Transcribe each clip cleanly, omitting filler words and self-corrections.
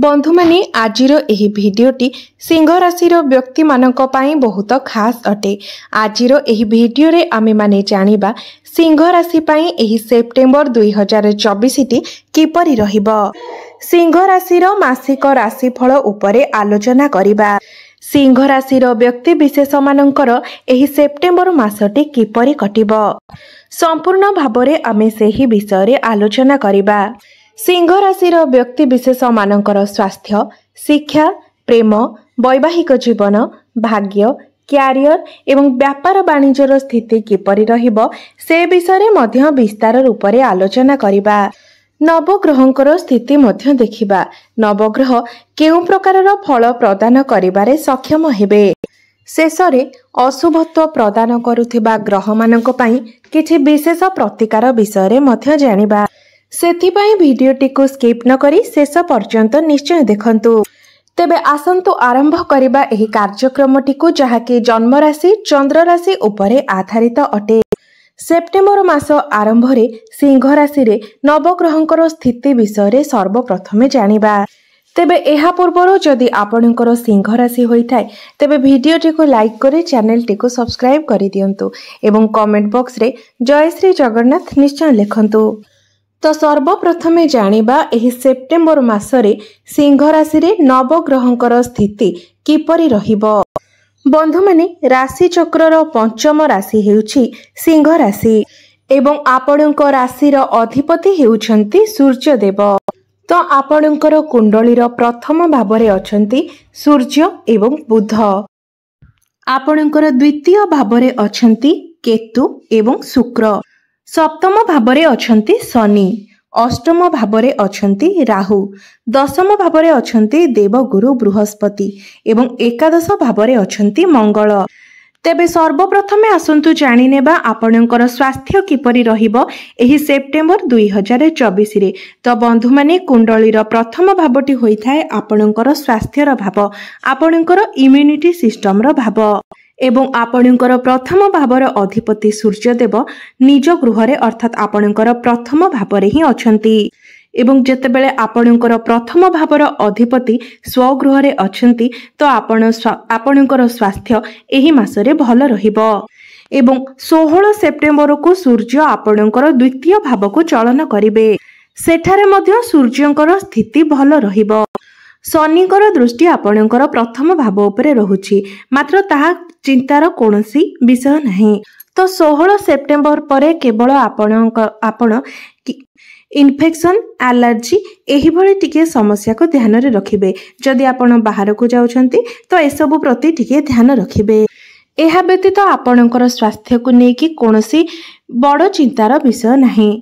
बंधु माने आजिर एही भिडियोटी सिंह राशिर व्यक्ति मानक पई बहुत खास अटे। आजिर एही भिडियो रे आमे माने जानिबा सिंह राशि पई एही सेप्टेम्बर 2024 टी किपरि रहिबो। सिंह राशिर मासिक राशिफल उपरे आलोचना करिबा। सिंह राशिर व्यक्ति विशेष मानकर एही सेप्टेम्बर मासटी किपरि कटिबो संपूर्ण भाबरे आमे सेही विषय रे आलोचना करिबा। सिंह राशिर व्यक्ति विशेष मानकर स्वास्थ्य, शिक्षा, प्रेम, वैवाहिक जीवन, भाग्य, क्यारियर एवं व्यापार वाणिज्यर स्थिति किपरि रहिबो से विषय मध्य विस्तार रूप से आलोचना करिबा। नवग्रहंकर स्थिति मध्य देखिबा। नवग्रह केउ प्रकारर फल प्रदान करिबारे सक्षम हेबे। शेषरे अशुभत्व प्रदान करुथिबा ग्रह मानक पई किछि विशेष प्रतिकार विषय मध्य जानिबा। सेथिपाई भिडियोटी को स्किप न करी शेष पर्यंत निश्चय देखंतु। तेबे आसंतु आरंभ करिबा एही कार्यक्रमटी को जहाकी जन्म राशि चंद्र राशि उपरे आधारित अटे। सेप्टेम्बर मास आरंभ रे सिंह राशि रे नवग्रहंकर स्थिति विषय रे सर्वप्रथमे जानिबा। तेबे एहा पूर्वरो जदि आपणकर सिंह राशि होइथाय तेबे भिडियोटी को लाइक करे चैनलटी को सब्सक्राइब करि दियंतु एवं कमेंट बॉक्स रे जय श्री जगन्नाथ निश्चय लिखंतु। तो सर्वप्रथमे जानिबा एही सेप्टेम्बर मासरे सिंह राशि रे नवग्रहंकर स्थिति किपरि रहिबो। बंधु माने राशि चक्रर पंचम राशि हेउछि सिंह राशि एवं आपणक राशिर अधिपति हेउछंती सूर्य देव। तो आपणकर कुंडलीर प्रथम भावरे अछंती सूर्य एवं बुध। आपणकर द्वितीय भावरे अछंती केतु एवं शुक्र। सप्तम भावरे अछंती शनि। अष्टम भावरे अछंती राहु। दशम भावरे अछंती देवगुरु बृहस्पति एवं एकादश भावरे अछंती मंगल। तेबे सर्वप्रथमे आसंतु जानि नेबा आपणकर स्वास्थ्य किपरि रहिबो एही सेप्टेम्बर 2024 रे। तो बंधु माने कुंडलीर प्रथम भावटी होइथाय आपणकर स्वास्थ्यर भाव, आपणकर इम्यूनिटी सिस्टम रो भाव एवं आपणकर प्रथम भावर अधिपति सूर्यदेव निज गृहरे अर्थात आपणकर प्रथम भावरे ही अछंती एवं जेतेबेले आपणकर प्रथम भावर अधिपति स्वगृहरे अछंती तो आपणकर स्वास्थ्य एही मासरे भल रहिबो एवं 16 सेप्टेम्बर को सूर्य आपणकर द्वितीय भाव को चलन करिवे। सेठारे मध्य सूर्यंकर स्थिति भल रहिबो। शनिकर दृष्टि आपणकर प्रथम भाव उपरे रहुछि मात्र ताहा चिंतार कोनोसी विषय नहीं। तो 16 सेप्टेम्बर परे केवल आपण इन्फेक्शन, एलर्जी एही भली टिके समस्या को ध्यान रे रखिबे। जदि आपण बाहर को जाउछंती तो एसबु प्रति टिके ध्यान रखिबे। एहा व्यतीत आपणकर स्वास्थ्य को नेकी कोनोसी बड़ चिंतार विषय नहीं।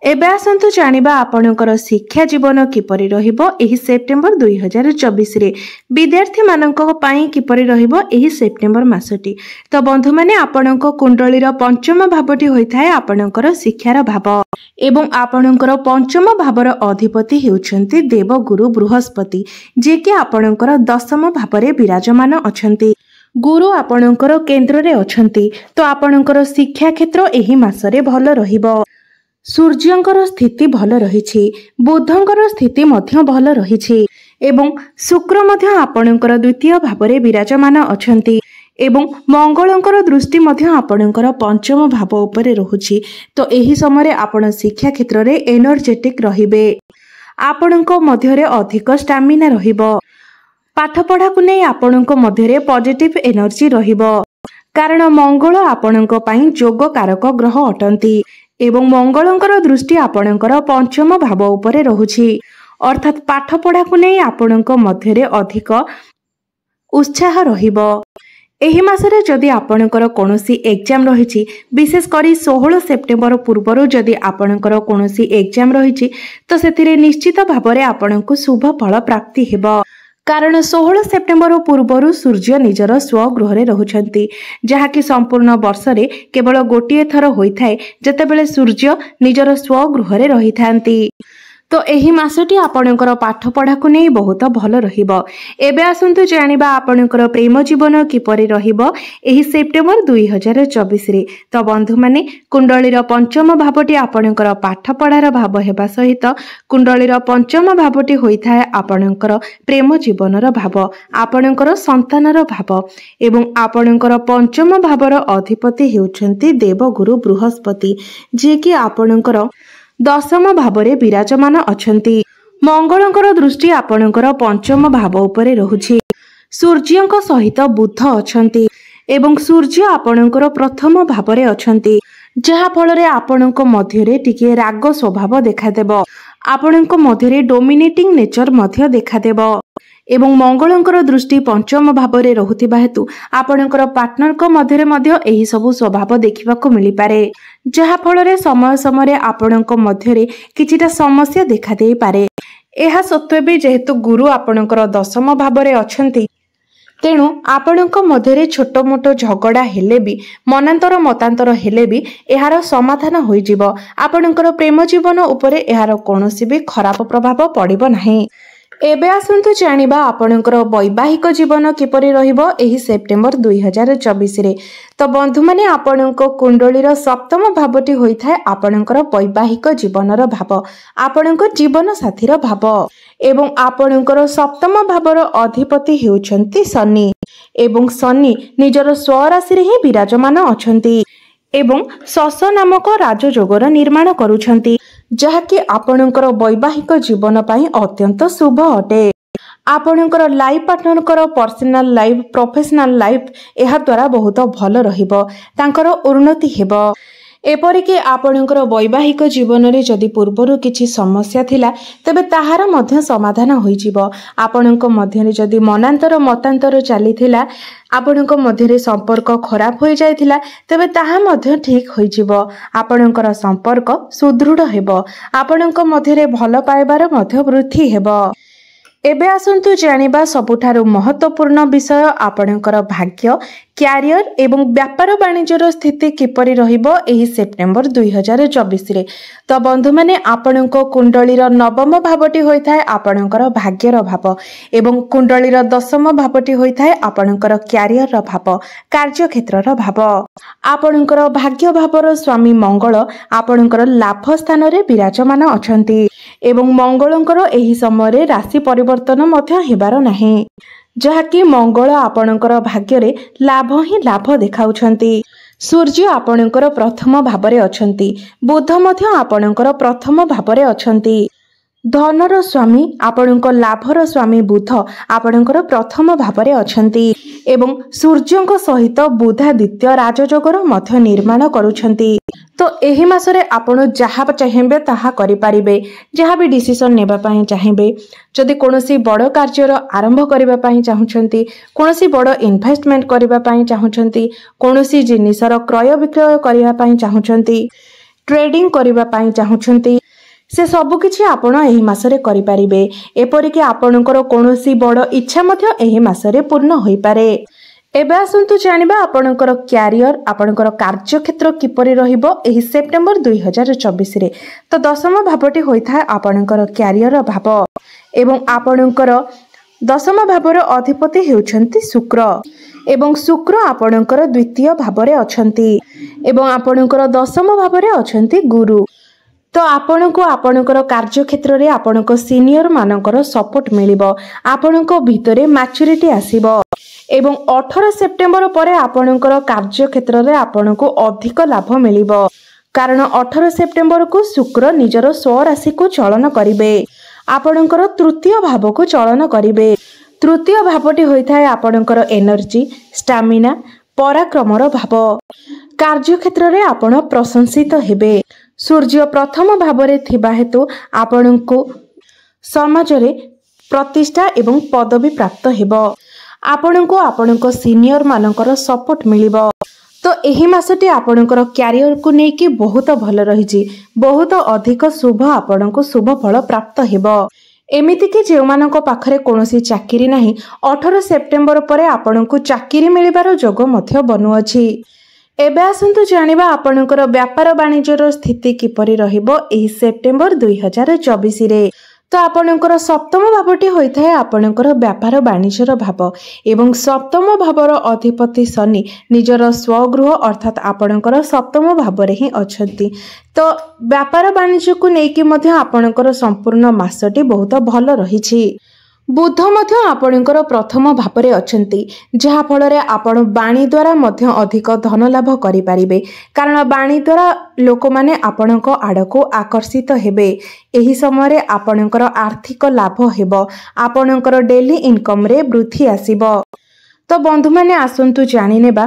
एबे आसंतु जानिबा आपणकर शिक्षा जीवन किपरि रहिबो एही सेप्टेम्बर 2024 रे। विद्यार्थी मानक पई किपरि रहिबो एही सेप्टेम्बर मासटी। तो बंधु माने आपणक कुंडलीर पंचम भावटी होइथाय आपणकर शिक्षार भाव एवं आपणकर पंचम भावर अधिपति हेउछंती देवगुरु बृहस्पति जे कि आपणकर दशम भावरे विराजमान अछंती। गुरु आपणकर केंद्र रे अछंती। तो आपणकर शिक्षा क्षेत्र एही मासरे भल रहिबो। सूर्यंकर स्थिति भल रहिछि, बुधंकर स्थिति मध्य भल रहिछि एवं शुक्र मध्य आपणकर द्वितीय भावरे विराजमान अछंती एवं मंगलंकर दृष्टि मध्य आपणकर पंचम भाव उपरे रहुछि। तो एही समय आपण शिक्षा क्षेत्र रे एनर्जेटिक रहिबे। आपणक मध्य रे अधिक स्टामिना रहिबो। पाठ पढ़ा को नै आपणक मध्य रे पॉजिटिव एनर्जी रहिबो कारण मंगल आपणक पई जोग कारक ग्रह अटंती एवं मंगलंकर दृष्टि आपणकर पंचम भाव उपरे रहुछि अर्थात पाठ पढ़ा को नै आपणक मध्य रे अधिक उत्साह रहिबो। एही मासरे जदि आपणकर कोनोसी एग्जाम रहिछि विशेष करी 16 सेप्टेम्बर पूर्वरु जदि आपणकर कोनोसी एग्जाम रहिछि तो सेतिरे निश्चित भावरे आपणको शुभ फल प्राप्ति हेबो कारण 16 सेप्टेम्बर पूर्वरु सूर्य निजर स्वगृहरे रहुछंती जहाकी संपूर्ण वर्ष रे केवल गोटिए थर होइथाय जेतेबेले सूर्य निजर स्वगृहरे रहिथांती। तो एही मासटी आपणकर पाठपढ़ा को नहीं बहुत भल रहिबो। एबे आसंतु जानिबा आपणकर प्रेम जीवन किपरि रहिबो एही सेप्टेम्बर 2024 रे। तो बंधु माने कुंडलीर पंचम भावटी आपणकर पाठपढ़ार भाव हेबा सहित कुंडलीर पंचम भावटी होइथाय आपणकर प्रेम जीवनर भाव, आपणकर संतानर भाव एवं आपणकर पंचम भावर अधिपति हेउछन्ति देवगुरु बृहस्पति, जे कि आपणकर दशम भावरे विराजमान अछंती। मंगलंकर दृष्टि आपणकर पंचम भाव उपरे रहुछि। सूर्यंक सहित बुध अछंती एवं सूर्य आपणकर प्रथम भावरे अछंती, जहा फलरे आपणक मध्यरे टिके राग स्वभाव देखादेबो। आपणक मध्यरे डोमिनेटिंग नेचर मध्य देखादेबो एवं मंगलंकर दृष्टि पंचम भावरे रहुथिबा हेतु आपणकर पार्टनरक मध्यरे मध्य एही सबु स्वभाव देखिबाकू मिली पारे, जहा फलरे समय समय आपणक मध्यरे किछिटा समस्या देखा देई पारे। एहा सत्वे भी जेहेतु गुरु आपणकर दशम भावरे अछंती, तेणु आपणक मध्यरे छोट मोट झगड़ा हेले भी मनांतर मतांतर हेले भी एहार समाधान होई जिवो। आपणकर प्रेम जीवन उपरे एहार कोनोसी भी खराब प्रभाव पड़िबो नाही। एबे आसंतु जानिबा आपणकर वैवाहिक जीवन किपरि रहिबो एही सेप्टेम्बर 2024 रे। तो बंधु माने आपणक कुंडलीर सप्तम भावटी होइथाय आपणकर वैवाहिक जीवनर भाव, आपणक जीवन साथीर भाव एवं आपणकर सप्तम भावर अधिपति हेउछन्ति शनि एवं शनि निजर स्वराशि रे ही विराजमान अछन्ति एवं शश नामक राजयोगर निर्माण करुछन्ति, जहाँकि आपणकर वैवाहिक जीवन पाई अत्यंत शुभ अटे। आपणकर लाइफ पार्टनरकर पर्सनल लाइफ प्रोफेशनल लाइफ एहा द्वारा बहुत भल रहिबो, तांकर उन्नति हेबो। एपरिके आपणकर वैवाहिक जीवन रे जदि पूर्वरु किछि समस्या थिला तबे ताहार मध्य समाधान होई जिवो। आपणक मध्य रे जदि मनांतर मतांतर चली थिला, आपणक मध्य रे संपर्क खराब होई जायथिला तबे ताहा मध्य ठीक होई जिवो। आपणकर संपर्क सुदृढ़ हेबो, आपणक मध्य रे भल पाइबार मध्य वृद्धि हेबो। एबे आसंतु जानिबा सबुठारु महत्वपूर्ण विषय आपणकर भाग्य, क्यारियर एवं व्यापार वाणिज्यर स्थिति किपरि रहिबो एही सेप्टेम्बर 2024 रे। तो बंधु माने आपणक कुंडलीर नवम भावटी होइथाय आपणकर भाग्यर भाव एवं कुंडलीर दशम भावटी होइथाय आपणकर क्यारियर भाव, कार्य क्षेत्रर भाव। आपणकर भाग्य भावर स्वामी मंगल आपणकर लाभ स्थान रे विराजमान अछंती एवं मंगलंकर एही समय राशि परिवर्तन मध्य हेबार नाही, जहाँकि मंगल आपणकर भाग्य लाभ ही लाभ देखाउछंती। सूर्य आपणकर प्रथम भावरे अछंती, बुध मध्य आपणकर प्रथम भावरे अछंती। धनर स्वामी आपणक लाभर स्वामी बुध आपणकर प्रथम भावरे अछंती एवं सूर्यंक सहित बुधादित्य राजयोगर मध्य निर्माण करुछंती। तो एही मासरे आपण जहा चाहिए ताहा करि पारिबे, जहा भी डिसीजन नेबा पई चाहिए। जदि कोनोसी बड़ कार्यर आरंभ करिबा पई चाहुछंती, कोनोसी बड़ इन्वेस्टमेंट करिबा पई चाहुछंती, कोनोसी जिनिसर क्रय विक्रय करिबा पई चाहुछंती, ट्रेडिंग करिबा पई चाहुछंती, से सबु किछि आपण एही मासरे करि पारिबे। एपरिके आपणकर कोनोसी बड़ इच्छा मध्य एही मासरे पूर्ण होई पारे। एबे आसंतु जानिबा आपणकर क्यारियर, आपणकर कार्य क्षेत्र किपरि रहिबो एही सेप्टेम्बर 2024 रे। तो दशम भावटी होइथाय आपणकर क्यारियर भाव एवं आपणकर दशम भावर अधिपति हेउछन्ति शुक्र एवं शुक्र आपणकर द्वितीय भावरे अछन्ति एवं आपणकर दशम भावरे अछन्ति गुरु। तो आपणको आपणकर कार्य क्षेत्र रे आपणको सीनियर मानकर सपोर्ट मिलिबो, आपणको भितरे मैच्योरिटी आसीबो एवं 18 सेप्टेम्बर परे आपणकर कार्य क्षेत्र रे आपणको अधिक लाभ मिलिबो, कारण 18 सेप्टेम्बर को शुक्र निजर स्वराशि को चलन करिवे, आपणकर तृतीय भाव को चलन करिवे। तृतीय भावटी होइथाय आपणकर एनर्जी, स्टामिना, पराक्रमर भाव। कार्य क्षेत्र रे आपण प्रशंसित हेबे। सूर्य प्रथम भावरे थिबा हेतु आपणको समाज रे प्रतिष्ठा एवं पदवी प्राप्त हेबो, आपणको आपणको सीनियर मानकर सपोर्ट मिलिबो। तो एही मासटी आपणकर क्यारियर को नेकी बहुत भल रहिछि, बहुत अधिक शुभ आपणको शुभ फल प्राप्त हेबो। एमिति कि जे मानक पाखरे कोनोसी चाकरी नाही, 18 सेप्टेम्बर परे आपणको चाकरी मिलिबार जोग मध्य बनु अछि। एबे आसंतु जानिबा आपणकर व्यापार वाणिज्यर स्थिति किपरि रहिबो एही सेप्टेम्बर 2024 रे। तो आपणकर सप्तम भावटी होइथाय आपणकर व्यापार वाणिज्यर भाव एवं सप्तम भावर अधिपति शनि निजर स्वगृह अर्थात आपणकर सप्तम भाव रे ही अछंती। तो व्यापार वाणिज्य को नेकी मध्य आपणकर संपूर्ण मासटी बहुत भल रहिछि। बुध मध्य आपणकर प्रथम भावरे अछंती जहा फଳରେ आपण वाणी द्वारा मध्य अधिक धन लाभ करि पारिबे कारण वाणी द्वारा लोक माने आपणक आडको आकर्षित हेबे। एही समय आपणकर आर्थिक लाभ हेबो आपणकर डेली इनकम रे वृद्धि आसीबो। तो बंधु माने आसंतु जानि नेबा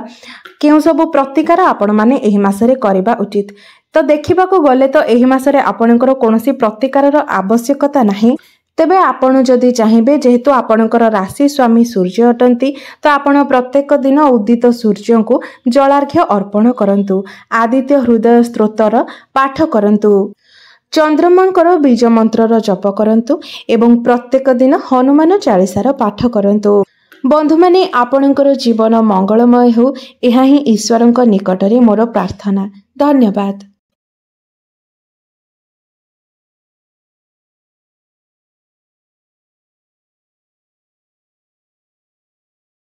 केउ सब प्रतिकार आपण माने एही मासरे करिबा उचित। तो देखिबा को गले तो एही मासरे आपणकर कोनोसी प्रतिकारर आवश्यकता नाही। तेबे आपण जदि चाहिए जेहेतु आपणकर राशि स्वामी सूर्य अटंती तो आपण प्रत्येक दिन उदित सूर्य को जलार्घ्य अर्पण करंतु आदित्य हृदय स्तोत्र पाठ करंतु चंद्रमांकर बीज मंत्रर जप करंतु एवं प्रत्येक दिन हनुमान चालीसार पाठ करंतु। बंधु माने आपणकर जीवन मंगलमय हो एहा ही ईश्वरंक निकटरे मोर प्रार्थना। धन्यवाद।